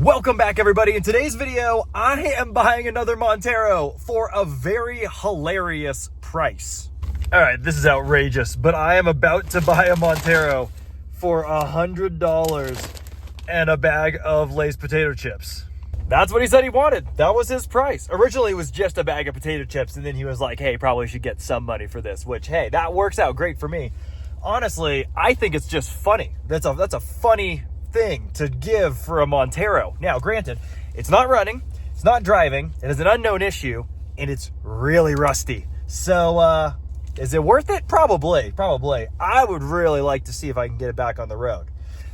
Welcome back, everybody. In today's video, I am buying another Montero for a very hilarious price. All right, this is outrageous, but I am about to buy a Montero for $100 and a bag of Lay's potato chips. That's what he said he wanted. That was his price. Originally, it was just a bag of potato chips, and then he was like, hey, probably should get some money for this, which, hey, that works out great for me. Honestly, I think it's just funny. That's a funny thing to give for a Montero. Now, granted, it's not running, it's not driving, it is an unknown issue, and it's really rusty. So, is it worth it? Probably. I would really like to see if I can get it back on the road.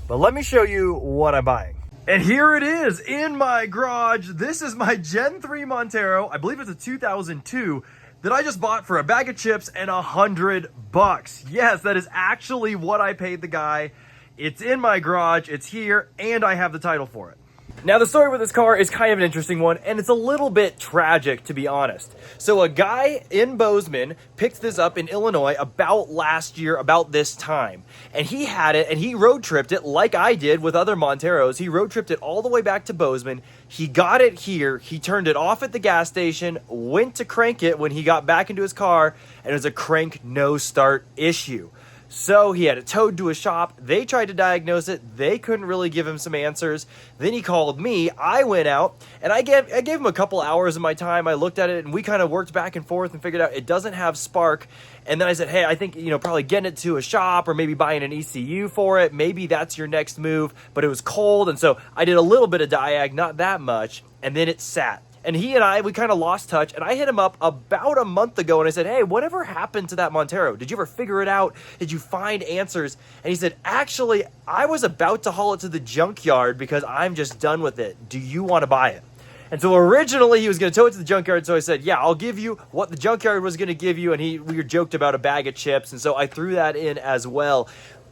But let me show you what I'm buying. And here it is in my garage. This is my Gen 3 Montero. I believe it's a 2002 that I just bought for a bag of chips and $100. Yes, that is actually what I paid the guy. It's in my garage, it's here, and I have the title for it. Now, the story with this car is kind of an interesting one, and it's a little bit tragic, to be honest. So a guy in Bozeman picked this up in Illinois about last year, about this time. And he had it, and he road tripped it like I did with other Monteros. He road tripped it all the way back to Bozeman. He got it here, he turned it off at the gas station, went to crank it when he got back into his car, and it was a crank no start issue. So he had it towed to a shop. They tried to diagnose it. They couldn't really give him some answers. Then he called me. I went out and I gave him a couple hours of my time. I looked at it and we kind of worked back and forth and figured out it doesn't have spark. And then I said, hey, I think, probably getting it to a shop or maybe buying an ECU for it. Maybe that's your next move. But it was cold. And so I did a little bit of diag, not that much. And then it sat. And he and I, we kind of lost touch, and I hit him up about a month ago, and I said, hey, whatever happened to that Montero? Did you ever figure it out? Did you find answers? And he said, actually, I was about to haul it to the junkyard because I'm just done with it. Do you want to buy it? And so originally he was going to tow it to the junkyard, so I said, yeah, I'll give you what the junkyard was going to give you, and we joked about a bag of chips, and so I threw that in as well.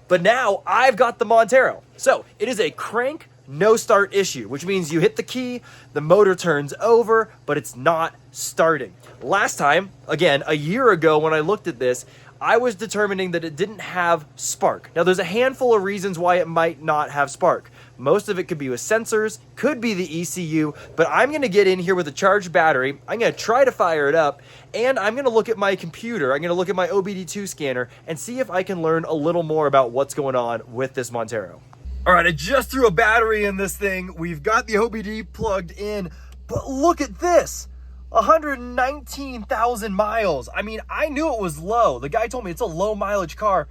But now I've got the Montero. So it is a crank no start issue, which means you hit the key, the motor turns over, but it's not starting. Last time, again, a year ago when I looked at this, I was determining that it didn't have spark. Now, there's a handful of reasons why it might not have spark. Most of it could be with sensors, could be the ECU, but I'm going to get in here with a charged battery. I'm going to try to fire it up, and I'm going to look at my computer. I'm going to look at my OBD2 scanner and see if I can learn a little more about what's going on with this Montero. All right, I just threw a battery in this thing. We've got the OBD plugged in, but look at this, 119,000 miles. I mean, I knew it was low. The guy told me it's a low mileage car,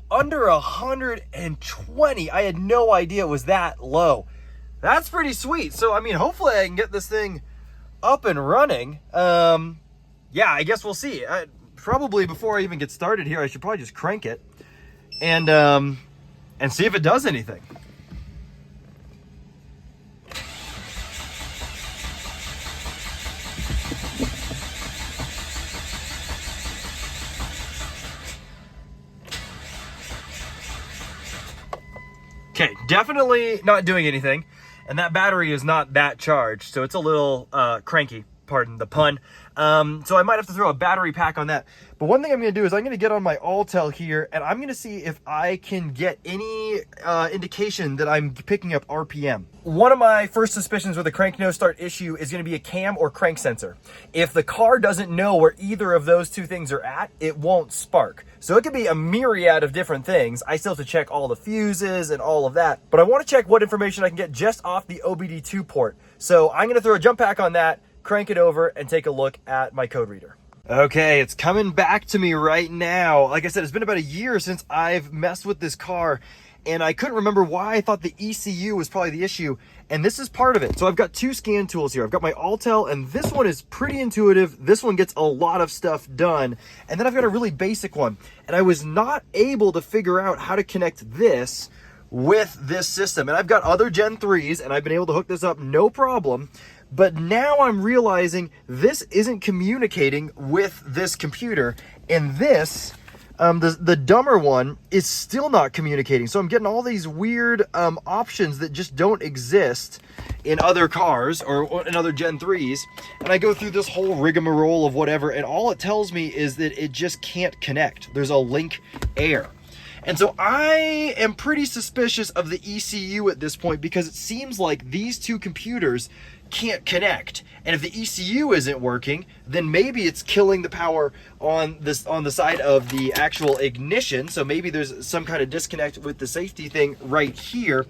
under 120. I had no idea it was that low. That's pretty sweet. So, I mean, hopefully I can get this thing up and running. Yeah, I guess we'll see. Probably before I even get started here, I should probably just crank it and see if it does anything. Okay, definitely not doing anything, and that battery is not that charged, so it's a little cranky, pardon the pun. So I might have to throw a battery pack on that. But one thing I'm going to do is I'm going to get on my Altel here, and I'm going to see if I can get any indication that I'm picking up RPM. One of my first suspicions with a crank no start issue is going to be a cam or crank sensor. If the car doesn't know where either of those two things are at, it won't spark. So it could be a myriad of different things. I still have to check all the fuses and all of that, but I want to check what information I can get just off the OBD2 port. So I'm going to throw a jump pack on that, crank it over, and take a look at my code reader. Okay, it's coming back to me right now. Like I said, it's been about a year since I've messed with this car, and I couldn't remember why I thought the ECU was probably the issue, and this is part of it. So I've got two scan tools here. I've got my Altel, and this one is pretty intuitive. This one gets a lot of stuff done, and then I've got a really basic one, and I was not able to figure out how to connect this with this system. And I've got other Gen 3s, and I've been able to hook this up no problem. But now I'm realizing this isn't communicating with this computer, and this, the dumber one, is still not communicating. So I'm getting all these weird options that just don't exist in other cars or in other Gen 3s. And I go through this whole rigmarole of whatever, and all it tells me is that it just can't connect. There's a link error. And so I am pretty suspicious of the ECU at this point because it seems like these two computers can't connect. And if the ECU isn't working, then maybe it's killing the power on the side of the actual ignition. So maybe there's some kind of disconnect with the safety thing right here.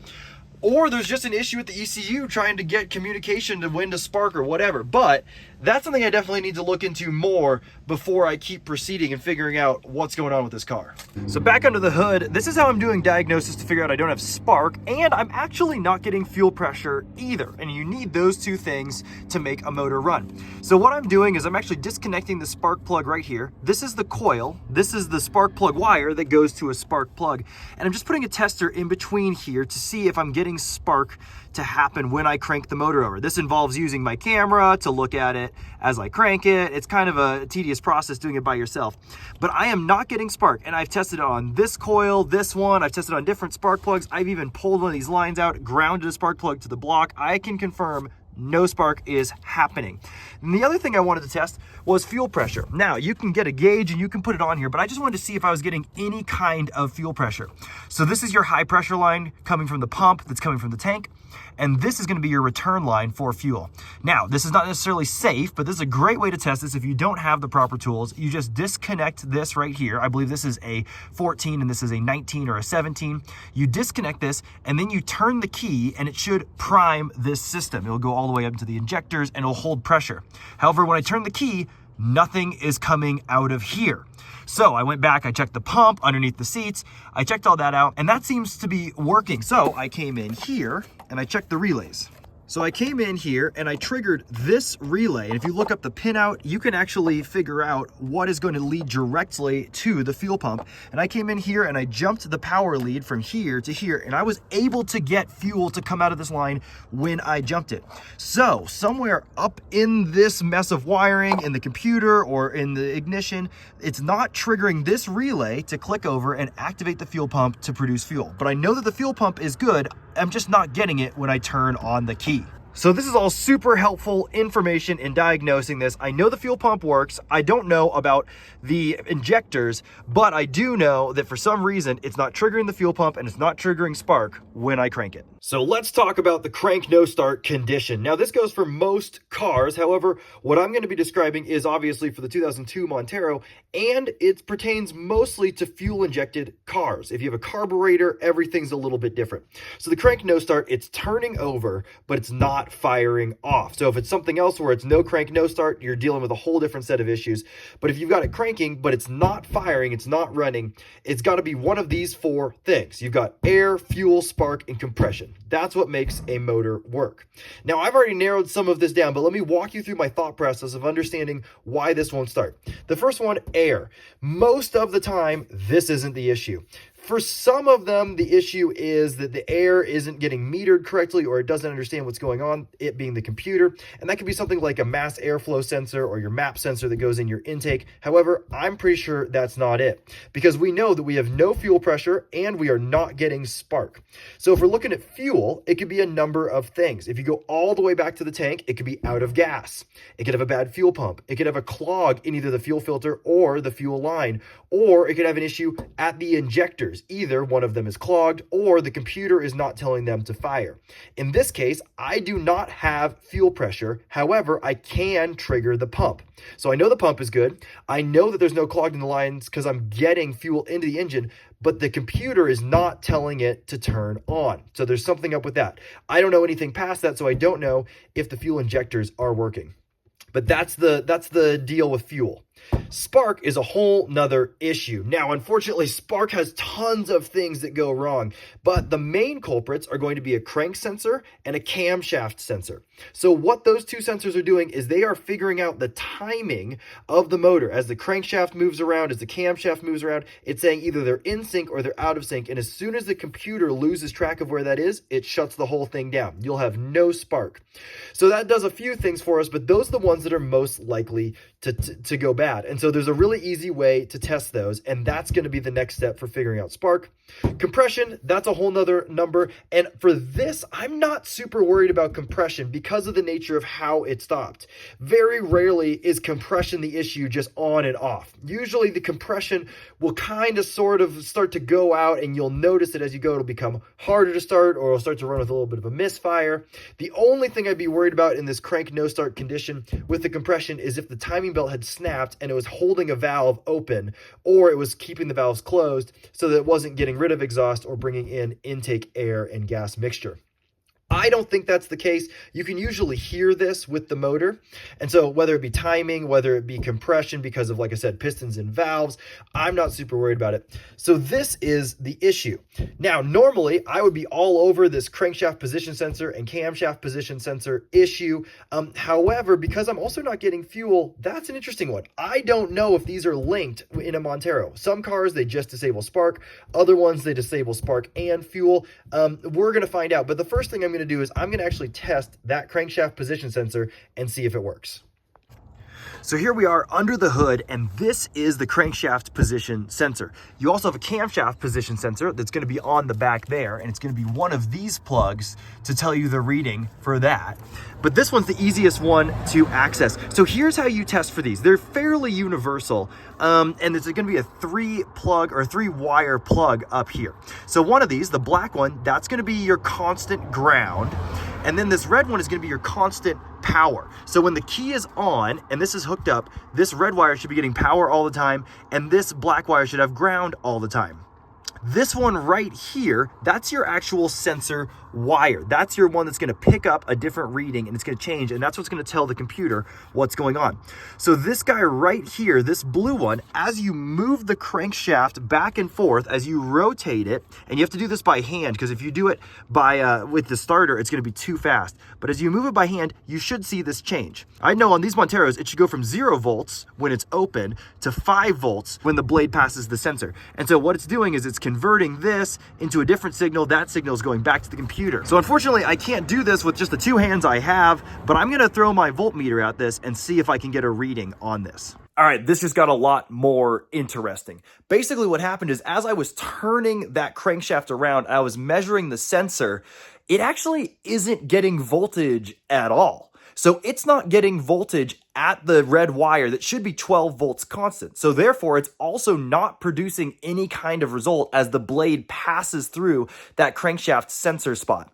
Or there's just an issue with the ECU trying to get communication to when to spark or whatever. But that's something I definitely need to look into more before I keep proceeding and figuring out what's going on with this car. So back under the hood, this is how I'm doing diagnosis to figure out I don't have spark, and I'm actually not getting fuel pressure either. And you need those two things to make a motor run. So what I'm doing is I'm actually disconnecting the spark plug right here. This is the coil. This is the spark plug wire that goes to a spark plug. And I'm just putting a tester in between here to see if I'm getting spark to happen when I crank the motor over. This involves using my camera to look at it as I crank it. It's kind of a tedious process doing it by yourself, but I am not getting spark. And I've tested it on this coil, this one, I've tested on different spark plugs. I've even pulled one of these lines out, grounded a spark plug to the block. I can confirm no spark is happening. And the other thing I wanted to test was fuel pressure. Now, you can get a gauge and you can put it on here, but I just wanted to see if I was getting any kind of fuel pressure. So this is your high pressure line coming from the pump that's coming from the tank. And this is going to be your return line for fuel. Now, this is not necessarily safe, but this is a great way to test this if you don't have the proper tools. You just disconnect this right here. I believe this is a 14 and this is a 19 or a 17. You disconnect this and then you turn the key and it should prime this system. It'll go all the way up to the injectors and it'll hold pressure. However, when I turn the key, nothing is coming out of here. So I went back, I checked the pump underneath the seats, I checked all that out, and that seems to be working. So I came in here and I checked the relays. So I came in here and I triggered this relay. And if you look up the pinout, you can actually figure out what is going to lead directly to the fuel pump. And I came in here and I jumped the power lead from here to here, and I was able to get fuel to come out of this line when I jumped it. So somewhere up in this mess of wiring in the computer or in the ignition, it's not triggering this relay to click over and activate the fuel pump to produce fuel. But I know that the fuel pump is good. I'm just not getting it when I turn on the key. So this is all super helpful information in diagnosing this. I know the fuel pump works. I don't know about the injectors, but I do know that for some reason, it's not triggering the fuel pump and it's not triggering spark when I crank it. So let's talk about the crank no start condition. Now this goes for most cars. However, what I'm going to be describing is obviously for the 2002 Montero, and it pertains mostly to fuel injected cars. If you have a carburetor, everything's a little bit different. So the crank no start, it's turning over, but it's not firing off. So if it's something else where it's no crank, no start, you're dealing with a whole different set of issues. But if you've got it cranking, but it's not firing, it's not running, it's got to be one of these four things. You've got air, fuel, spark, and compression. That's what makes a motor work. Now, I've already narrowed some of this down, but let me walk you through my thought process of understanding why this won't start. The first one, air. Most of the time, this isn't the issue. For some of them, the issue is that the air isn't getting metered correctly or it doesn't understand what's going on, it being the computer. And that could be something like a mass airflow sensor or your MAP sensor that goes in your intake. However, I'm pretty sure that's not it, because we know that we have no fuel pressure and we are not getting spark. So if we're looking at fuel, it could be a number of things. If you go all the way back to the tank, it could be out of gas. It could have a bad fuel pump. It could have a clog in either the fuel filter or the fuel line, or it could have an issue at the injectors. Either one of them is clogged or the computer is not telling them to fire. In this case, I do not have fuel pressure. However, I can trigger the pump. So I know the pump is good. I know that there's no clogged in the lines because I'm getting fuel into the engine, but the computer is not telling it to turn on. So there's something up with that. I don't know anything past that, so I don't know if the fuel injectors are working. But that's the deal with fuel. Spark is a whole nother issue. Now, unfortunately, spark has tons of things that go wrong, but the main culprits are going to be a crank sensor and a camshaft sensor. So what those two sensors are doing is they are figuring out the timing of the motor. As the crankshaft moves around, as the camshaft moves around, it's saying either they're in sync or they're out of sync. And as soon as the computer loses track of where that is, it shuts the whole thing down. You'll have no spark. So that does a few things for us, but those are the ones that are most likely to go bad. And so there's a really easy way to test those, and that's going to be the next step for figuring out spark. Compression, that's a whole nother number. And for this, I'm not super worried about compression because of the nature of how it stopped. Very rarely is compression the issue just on and off. Usually the compression will kind of sort of start to go out, and you'll notice that as you go, it'll become harder to start, or it'll start to run with a little bit of a misfire. The only thing I'd be worried about in this crank no start condition with the compression is if the timing belt had snapped and it was holding a valve open, or it was keeping the valves closed so that it wasn't getting rid of exhaust or bringing in intake air and gas mixture. I don't think that's the case. You can usually hear this with the motor. And so whether it be timing, whether it be compression because of, like I said, pistons and valves, I'm not super worried about it. So this is the issue. Now, normally I would be all over this crankshaft position sensor and camshaft position sensor issue. However, because I'm also not getting fuel, that's an interesting one. I don't know if these are linked in a Montero. Some cars, they just disable spark. Other ones, they disable spark and fuel. We're going to find out. But the first thing I'm going to do is I'm going to actually test that crankshaft position sensor and see if it works. So here we are under the hood, and this is the crankshaft position sensor. You also have a camshaft position sensor that's going to be on the back there, and it's going to be one of these plugs to tell you the reading for that. But this one's the easiest one to access. So here's how you test for these. They're fairly universal, and there's going to be a 3-wire plug up here. So one of these, the black one, that's going to be your constant ground. And then this red one is going to be your constant power. So when the key is on and this is hooked up, this red wire should be getting power all the time, and this black wire should have ground all the time. This one right here, that's your actual sensor wire. That's your one that's going to pick up a different reading, and it's going to change, and that's what's going to tell the computer what's going on. So this guy right here, this blue one, as you move the crankshaft back and forth, as you rotate it, and you have to do this by hand, because if you do it by with the starter, it's going to be too fast. But as you move it by hand, you should see this change. I know on these Monteros, it should go from 0 volts when it's open to 5 volts when the blade passes the sensor. And so what it's doing is it's converting this into a different signal. That signal is going back to the computer. So unfortunately, I can't do this with just the 2 hands I have, but I'm gonna throw my voltmeter at this and see if I can get a reading on this. All right, this just got a lot more interesting. Basically what happened is as I was turning that crankshaft around, I was measuring the sensor, it actually isn't getting voltage at all. So it's not getting voltage at the red wire that should be 12 volts constant. So therefore, it's also not producing any kind of result as the blade passes through that crankshaft sensor spot.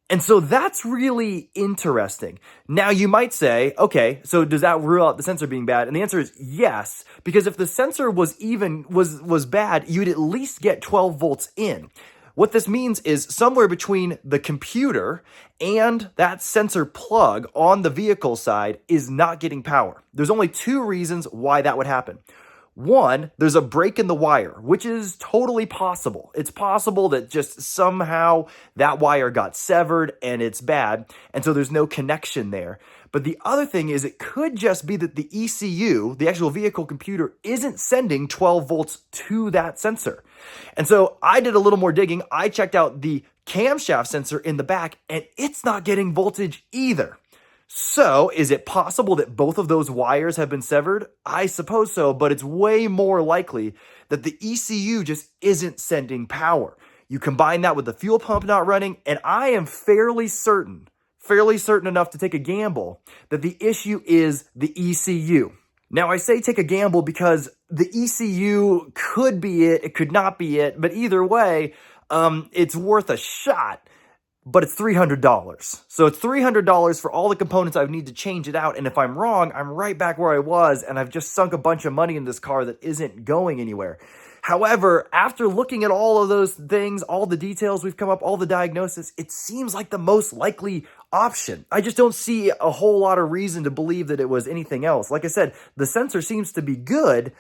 And so that's really interesting. Now you might say, okay, so does that rule out the sensor being bad? And the answer is yes, because if the sensor was bad, you'd at least get 12 volts in. What this means is somewhere between the computer and that sensor plug on the vehicle side is not getting power. There's only 2 reasons why that would happen. One, there's a break in the wire, which is totally possible. It's possible that just somehow that wire got severed and it's bad, and so there's no connection there. But the other thing is it could just be that the ECU, the actual vehicle computer, isn't sending 12 volts to that sensor. And so I did a little more digging. I checked out the camshaft sensor in the back, and it's not getting voltage either. So is it possible that both of those wires have been severed? I suppose so, but it's way more likely that the ECU just isn't sending power. You combine that with the fuel pump not running, and I am fairly certain enough to take a gamble that the issue is the ECU. Now, I say take a gamble because the ECU could be it, it could not be it, but either way, it's worth a shot. But it's $300. So it's $300 for all the components I would need to change it out. And if I'm wrong, I'm right back where I was, and I've just sunk a bunch of money in this car that isn't going anywhere. However, after looking at all of those things, all the details we've come up, all the diagnosis, it seems like the most likely option. I just don't see a whole lot of reason to believe that it was anything else. Like I said, the sensor seems to be good.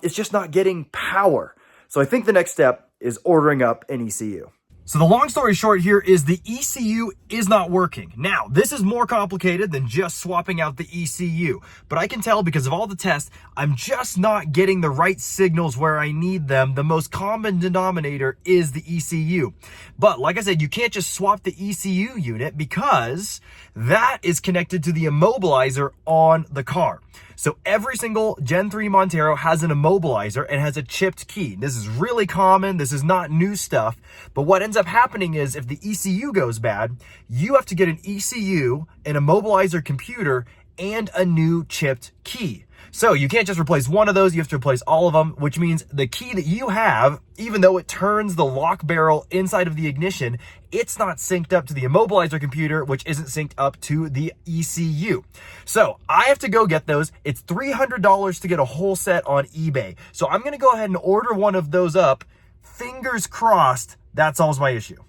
It's just not getting power. So I think the next step is ordering up an ECU. So the long story short here is the ECU is not working. Now, this is more complicated than just swapping out the ECU, but I can tell because of all the tests, I'm just not getting the right signals where I need them. The most common denominator is the ECU. But like I said, you can't just swap the ECU unit because that is connected to the immobilizer on the car. So every single Gen 3 Montero has an immobilizer and has a chipped key. This is really common. This is not new stuff. But what ends up happening is if the ECU goes bad, you have to get an ECU, an immobilizer computer, and a new chipped key. So you can't just replace one of those, you have to replace all of them, which means the key that you have, even though it turns the lock barrel inside of the ignition, it's not synced up to the immobilizer computer, which isn't synced up to the ECU. So I have to go get those. It's $300 to get a whole set on eBay. So I'm gonna go ahead and order one of those up. Fingers crossed, that solves my issue.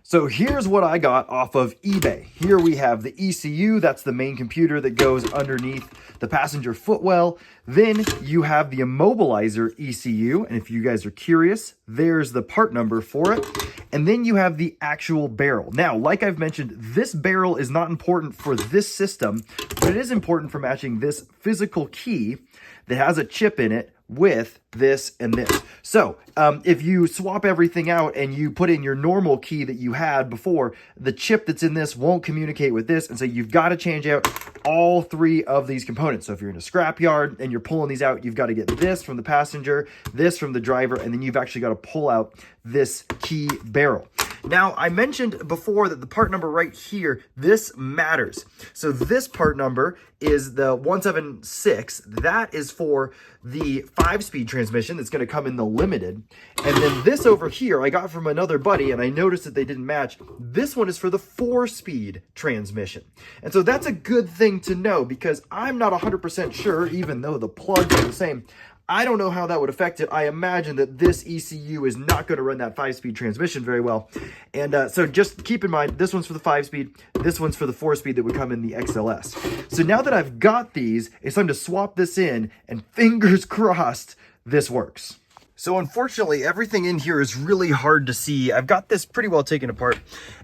So here's what I got off of eBay. Here we have the ECU, that's the main computer that goes underneath the passenger footwell. Then you have the immobilizer ECU, and if you guys are curious, there's the part number for it. And then you have the actual barrel. Now, like I've mentioned, this barrel is not important for this system, but it is important for matching this physical key that has a chip in it with this and this. So if you swap everything out and you put in your normal key that you had before, the chip that's in this won't communicate with this. And so you've got to change out all three of these components. So if you're in a scrapyard and you're pulling these out, you've got to get this from the passenger, this from the driver, and then you've actually got to pull out this key barrel. Now, I mentioned before that the part number right here, this matters. So this part number is the 176. That is for the 5-speed transmission that's going to come in the limited. And then this over here, I got from another buddy, and I noticed that they didn't match. This one is for the 4-speed transmission. And so that's a good thing to know because I'm not 100% sure, even though the plugs are the same. I don't know how that would affect it. I imagine that this ECU is not going to run that 5-speed transmission very well. And so just keep in mind, this one's for the 5-speed, this one's for the 4-speed that would come in the XLS. So now that I've got these, it's time to swap this in, and fingers crossed, this works. So unfortunately, everything in here is really hard to see. I've got this pretty well taken apart,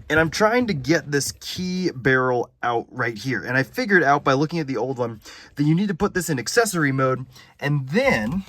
and I'm trying to get this key barrel out right here. And I figured out by looking at the old one that you need to put this in accessory mode, and then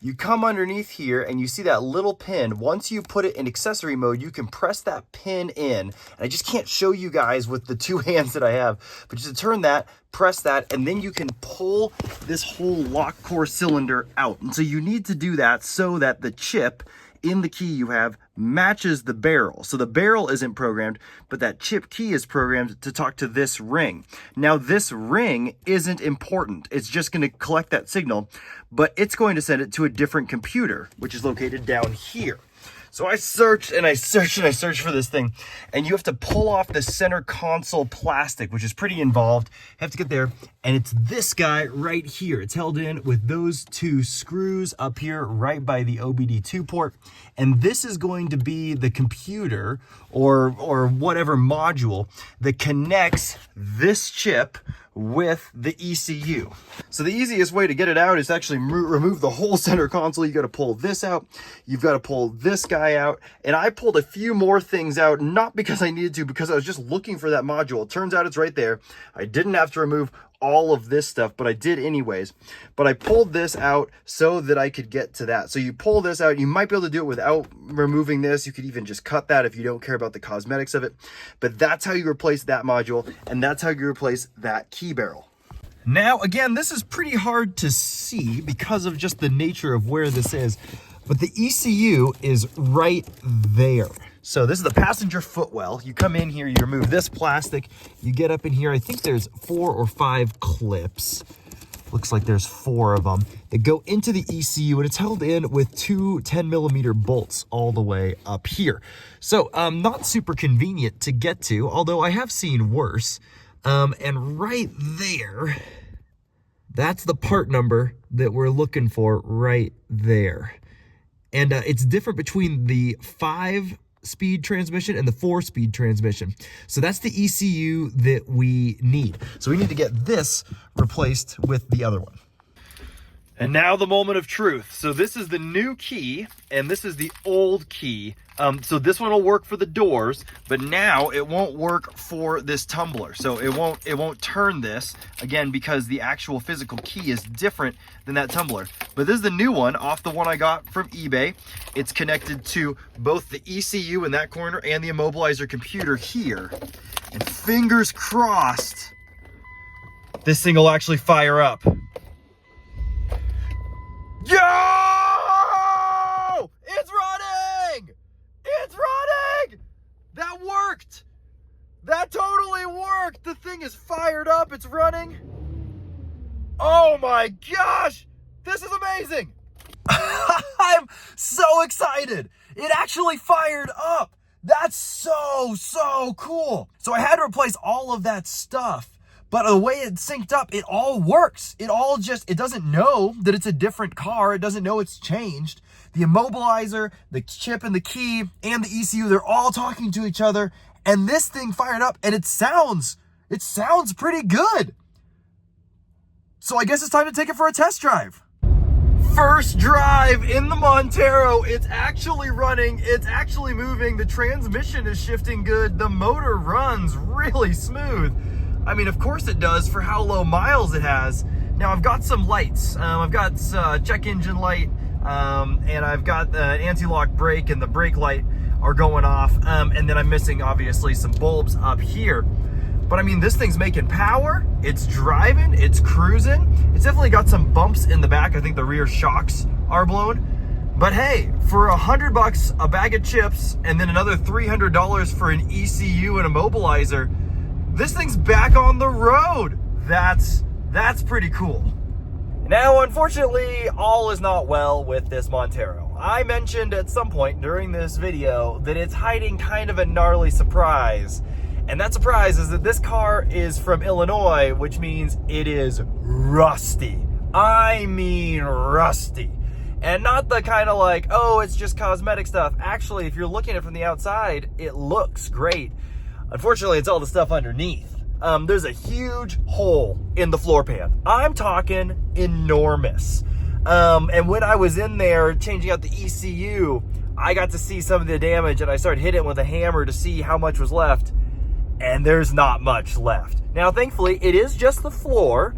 you come underneath here and you see that little pin. Once you put it in accessory mode, you can press that pin in. And I just can't show you guys with the two hands that I have, but just to turn that, press that, and then you can pull this whole lock core cylinder out. And so you need to do that so that the chip in the key you have matches the barrel. So the barrel isn't programmed, but that chip key is programmed to talk to this ring. Now this ring isn't important. It's just going to collect that signal, but it's going to send it to a different computer, which is located down here. So I searched and I searched and I searched for this thing, and you have to pull off the center console plastic, which is pretty involved. You have to get there, and it's this guy right here. It's held in with those two screws up here right by the OBD2 port, and this is going to be the computer or whatever module that connects this chip with the ECU. So the easiest way to get it out is to actually remove the whole center console. You got to pull this out, you've got to pull this guy out, and I pulled a few more things out, not because I needed to, because I was just looking for that module. It turns out it's right there. I didn't have to remove all of this stuff, but I did anyways. But I pulled this out so that I could get to that. So you pull this out, you might be able to do it without removing this. You could even just cut that if you don't care about the cosmetics of it. But that's how you replace that module, and that's how you replace that key barrel. Now, again, this is pretty hard to see because of just the nature of where this is, but the ECU is right there. So this is the passenger footwell. You come in here, you remove this plastic, you get up in here. I think there's 4 or 5 clips. Looks like there's 4 of them that go into the ECU, and it's held in with 2 10mm bolts all the way up here. So not super convenient to get to, although I have seen worse. And right there, that's the part number that we're looking for right there. And it's different between the 5-speed transmission and the 4-speed transmission. So that's the ECU that we need. So we need to get this replaced with the other one. And now the moment of truth. So this is the new key, and this is the old key. So this one will work for the doors, but now it won't work for this tumbler. So it won't turn this, again, because the actual physical key is different than that tumbler. But this is the new one off the one I got from eBay. It's connected to both the ECU in that corner and the immobilizer computer here. And fingers crossed, this thing will actually fire up. Yo! It's running! It's running! That worked! That totally worked! The thing is fired up, it's running. Oh my gosh! This is amazing! I'm so excited! It actually fired up! That's so cool! So I had to replace all of that stuff. But the way it's synced up, it all works. It doesn't know that it's a different car. It doesn't know it's changed. The immobilizer, the chip and the key, and the ECU, they're all talking to each other. And this thing fired up, and it sounds pretty good. So I guess it's time to take it for a test drive. First drive in the Montero. It's actually running. It's actually moving. The transmission is shifting good. The motor runs really smooth. I mean, of course it does for how low miles it has. Now I've got some lights. I've got check engine light, and I've got the anti-lock brake, and the brake light are going off. And then I'm missing, obviously, some bulbs up here. But I mean, this thing's making power. It's driving, it's cruising. It's definitely got some bumps in the back. I think the rear shocks are blown. But hey, for $100, a bag of chips, and then another $300 for an ECU and immobilizer, this thing's back on the road. That's pretty cool. Now, unfortunately, all is not well with this Montero. I mentioned at some point during this video that it's hiding kind of a gnarly surprise. And that surprise is that this car is from Illinois, which means it is rusty. I mean rusty. And not the kind of like, oh, it's just cosmetic stuff. Actually, if you're looking at it from the outside, it looks great. Unfortunately, it's all the stuff underneath. There's a huge hole in the floor pan. I'm talking enormous. And when I was in there changing out the ECU, I got to see some of the damage, and I started hitting it with a hammer to see how much was left. And there's not much left. Now, thankfully, it is just the floor.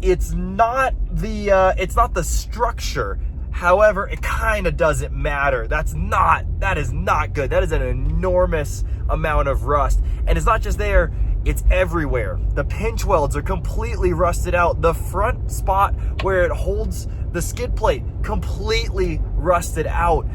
It's not the structure. However, it kind of doesn't matter. That is not good. That is an enormous amount of rust. And it's not just there, it's everywhere. The pinch welds are completely rusted out. The front spot where it holds the skid plate, completely rusted out.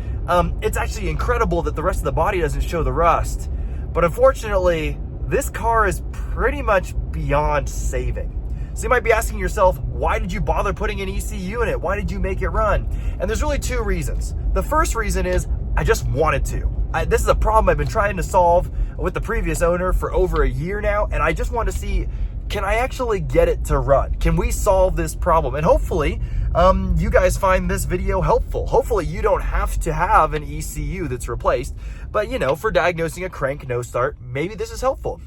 It's actually incredible that the rest of the body doesn't show the rust. But unfortunately, this car is pretty much beyond saving. So you might be asking yourself, why did you bother putting an ECU in it? Why did you make it run? And there's really two reasons. The first reason is I just wanted to. This is a problem I've been trying to solve with the previous owner for over a year now, and I just want to see, can I actually get it to run? Can we solve this problem? And hopefully, you guys find this video helpful. Hopefully you don't have to have an ECU that's replaced, but for diagnosing a crank no start, maybe this is helpful.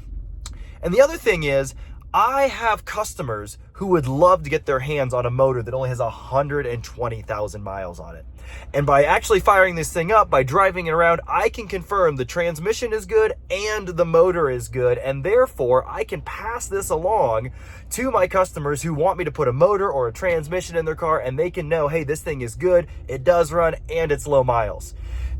And the other thing is, I have customers who would love to get their hands on a motor that only has 120,000 miles on it. And by actually firing this thing up, by driving it around, I can confirm the transmission is good and the motor is good. And therefore, I can pass this along to my customers who want me to put a motor or a transmission in their car, and they can know, hey, this thing is good, it does run, and it's low miles.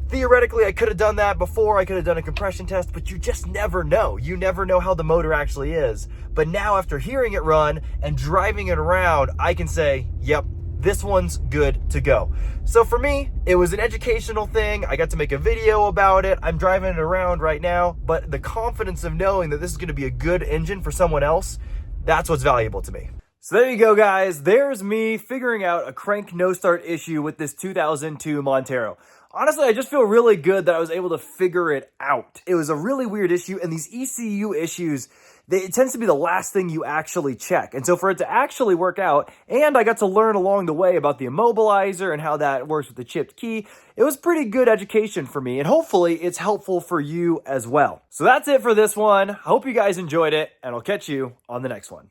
Theoretically, I could have done that before. I could have done a compression test, but you just never know. You never know how the motor actually is. But now, after hearing it run and driving it around, I can say, yep, this one's good to go. So for me, it was an educational thing. I got to make a video about it. I'm driving it around right now, but the confidence of knowing that this is going to be a good engine for someone else, that's what's valuable to me. So there you go, guys. There's me figuring out a crank no start issue with this 2002 Montero. Honestly, I just feel really good that I was able to figure it out. It was a really weird issue, and these ECU issues, it tends to be the last thing you actually check. And so for it to actually work out, and I got to learn along the way about the immobilizer and how that works with the chipped key, it was pretty good education for me, and hopefully it's helpful for you as well. So that's it for this one. I hope you guys enjoyed it, and I'll catch you on the next one.